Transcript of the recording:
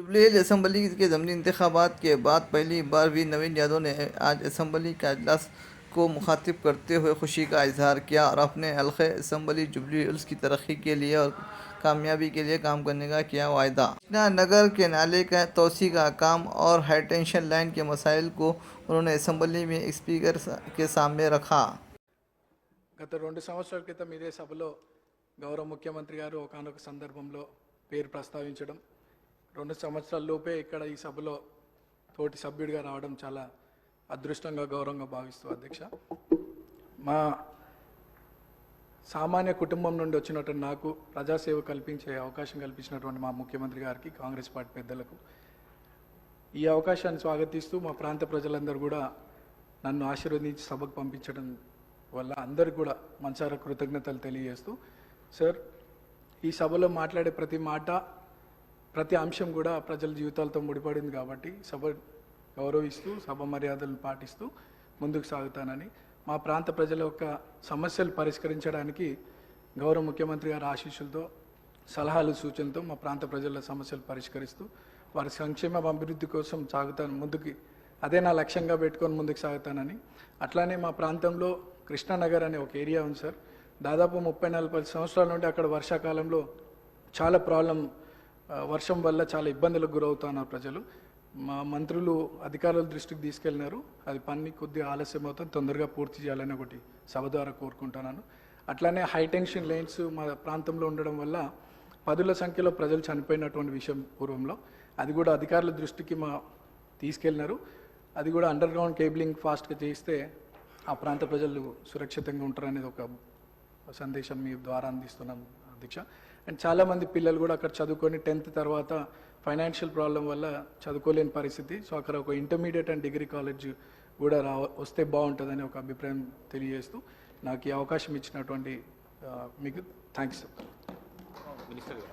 Jubilee हिल assembly के ज़मीनी इंतखाबात के बाद पहली बार भी नवीन यादव ने आज असम्बली का इजलास को मुखातिब करते हुए खुशी का इजहार किया और अपने हल्के असम्बली जुबली हिल्स की तरक्की के लिए और कामयाबी के लिए काम करने का किया वायदा। कृष्णा नगर के नाले का तोसी का काम और हाई टेंशन लाइन के मसाइल को उन्होंने असम्बली में स्पीकर के सामने रखा। గత 2 సంవత్సరాల క్రితం ఇదే సభలో గౌరవ ముఖ్యమంత్రి గారు ఒకానొక సందర్భంలో పేరు ప్రస్తావించడం 2 సంవత్సరాల లోపే ఇక్కడ ఈ సభలో తోటి సభ్యుడిగా రావడం చాలా అదృష్టంగా గౌరవంగా భావిస్తూ అధ్యక్ష. మా సామాన్య కుటుంబం నుండి వచ్చినటువంటి నాకు ప్రజాసేవ కల్పించే అవకాశం కల్పించినటువంటి మా ముఖ్యమంత్రి గారికి కాంగ్రెస్ పార్టీ పెద్దలకు ఈ అవకాశాన్ని స్వాగతిస్తూ మా ప్రాంత ప్రజలందరూ కూడా నన్ను ఆశీర్వదించి సభకు పంపించడం వల్ల అందరికి కూడా మనసారా కృతజ్ఞతలు తెలియజేస్తూ సార్ ఈ సభలో మాట్లాడే ప్రతి మాట ప్రతి అంశం కూడా ప్రజల జీవితాలతో ముడిపడింది కాబట్టి సభ గౌరవిస్తూ సభ మర్యాదలను పాటిస్తూ ముందుకు సాగుతానని మా ప్రాంత ప్రజల యొక్క సమస్యలు పరిష్కరించడానికి గౌరవ ముఖ్యమంత్రి గారి ఆశీస్సులతో సలహాలు సూచనలతో మా ప్రాంత ప్రజల సమస్యలు పరిష్కరిస్తూ వారి సంక్షేమ అభివృద్ధి కోసం సాగుతాను ముందుకి అదే నా లక్ష్యంగా పెట్టుకొని ముందుకు సాగుతానని అట్లానే మా ప్రాంతంలో కృష్ణానగర్ అనే ఒక ఏరియా ఉంది సార్. దాదాపు 30-40 సంవత్సరాల నుండి అక్కడ వర్షాకాలంలో చాలా వర్షం వల్ల చాలా ఇబ్బందులకు గురవుతున్నారు ప్రజలు. మా మంత్రులు అధికారుల దృష్టికి తీసుకెళ్ళినారు. అది పని కొద్దిగా ఆలస్యం అవుతుంది, తొందరగా పూర్తి చేయాలని ఒకటి సభ ద్వారా కోరుకుంటున్నాను. అట్లానే హై టెన్షన్ లైన్స్ మా ప్రాంతంలో ఉండడం వల్ల పదుల సంఖ్యలో ప్రజలు చనిపోయినటువంటి విషయం పూర్వంలో అది కూడా అధికారుల దృష్టికి తీసుకెళ్ళినారు. అది కూడా అండర్ గ్రౌండ్ కేబులింగ్ ఫాస్ట్గా చేయిస్తే ఆ ప్రాంత ప్రజలు సురక్షితంగా ఉంటారనేది ఒక సందేశం మీ ద్వారా అందిస్తున్నాం అధ్యక్ష. అండ్ చాలామంది పిల్లలు కూడా అక్కడ చదువుకొని 10th తర్వాత ఫైనాన్షియల్ ప్రాబ్లం వల్ల చదువుకోలేని పరిస్థితి. సో అక్కడ ఒక ఇంటర్మీడియట్ అండ్ డిగ్రీ కాలేజ్ కూడా వస్తే బాగుంటుందని ఒక అభిప్రాయం తెలియజేస్తూ నాకు ఈ అవకాశం ఇచ్చినటువంటి మీకు థ్యాంక్స్. మినిస్టర్ గారు